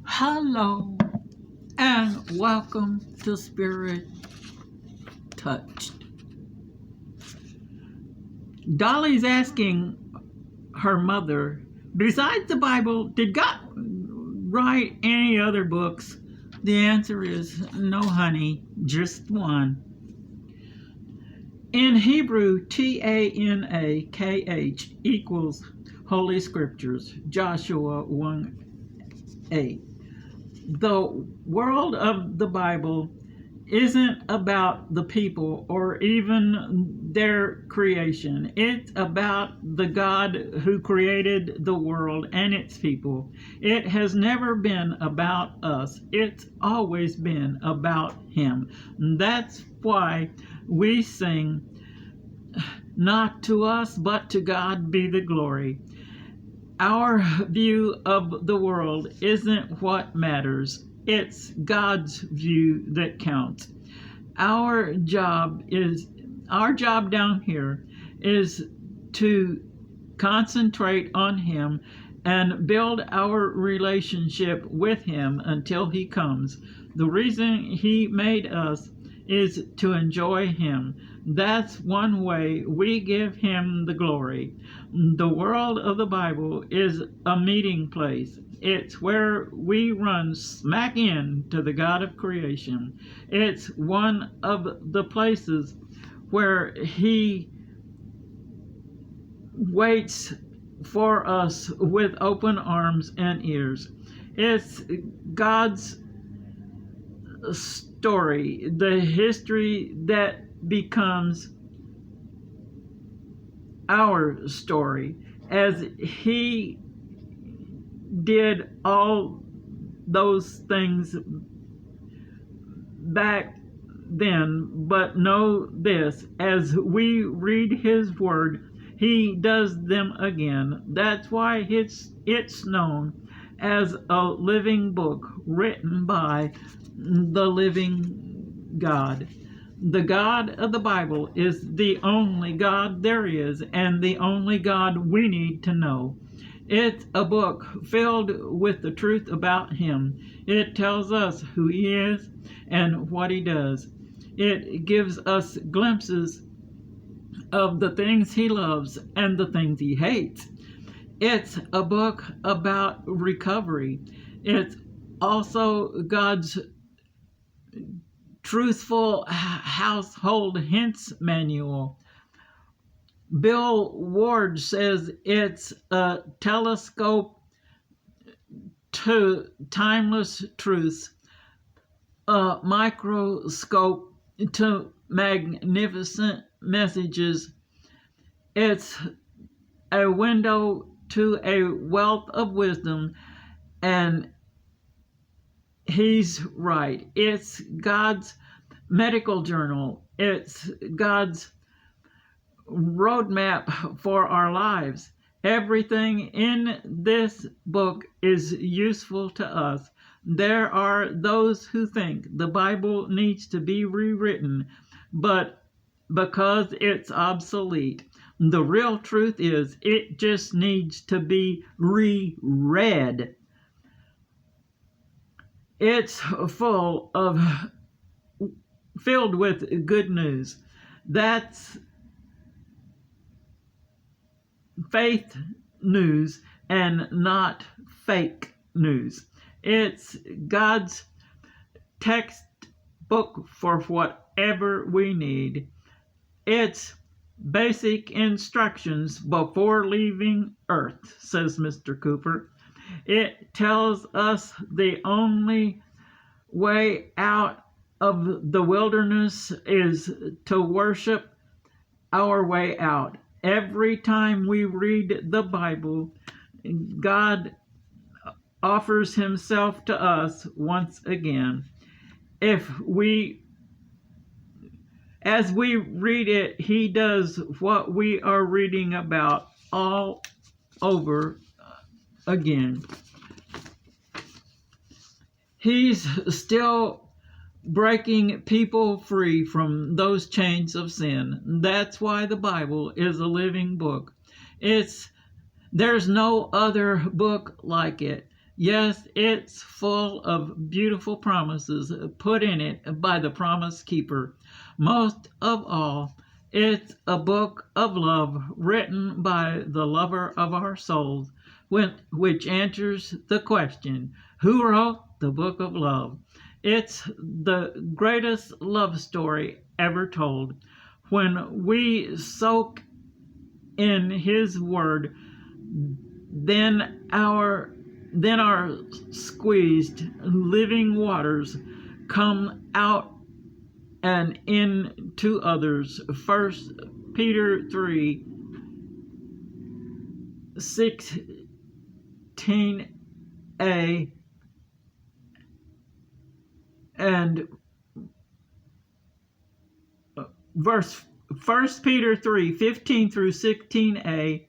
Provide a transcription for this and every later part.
Hello and welcome to Spirit Touched. Dolly's asking her mother, besides the Bible, did God write any other books? The answer is no, honey, just one. In Hebrew, Tanakh equals Holy Scriptures, Joshua 1:8. The world of the Bible isn't about the people or even their creation. It's about the God who created the world and its people. It has never been about us. It's always been about Him. And that's why we sing, not to us, but to God be the glory. Our view of the world isn't what matters. It's God's view that counts. Our job down here is to concentrate on Him and build our relationship with Him until He comes. The reason He made us is to enjoy Him. That's one way we give Him the glory. The world of the Bible is a meeting place. It's where we run smack into the God of creation. It's one of the places where He waits for us with open arms and ears. It's God's story, the history that becomes our story, as He did all those things back then. But know this, as we read His word, He does them again. That's why it's known as a living book written by the living God. The God of the Bible is the only God there is and the only God we need to know. It's a book filled with the truth about Him. It tells us who He is and what He does. It gives us glimpses of the things He loves and the things He hates. It's a book about recovery. It's also God's truthful household hints manual. Bill Ward says it's a telescope to timeless truths, a microscope to magnificent messages. It's a window to a wealth of wisdom, and he's right. It's God's medical journal. It's God's roadmap for our lives. Everything in this book is useful to us. There are those who think the Bible needs to be rewritten, but because it's obsolete. The real truth is it just needs to be reread. It's filled with good news. That's faith news and not fake news. It's God's textbook for whatever we need. It's basic instructions before leaving Earth, says Mr. Cooper. It tells us the only way out of the wilderness is to worship our way out. Every time we read the Bible, God offers Himself to us once again. As we read it, He does what we are reading about all over again. He's still breaking people free from those chains of sin. That's why the Bible is a living book. There's no other book like it. Yes, it's full of beautiful promises put in it by the promise keeper. Most of all, it's a book of love written by the lover of our souls, which answers the question, who wrote the book of love? It's the greatest love story ever told. When we soak in his word, then our squeezed living waters come out and into others. 1 Peter 3:16a and verse 1 Peter 3:15 through 16a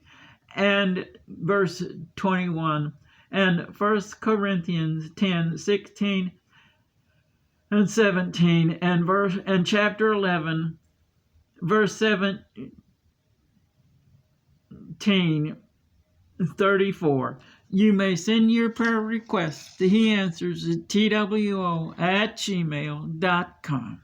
and verse 21, and 1 Corinthians 10:16 and 17, and chapter 11 verse 17:34. You may send your prayer requests to He Answers at TWO@gmail.com.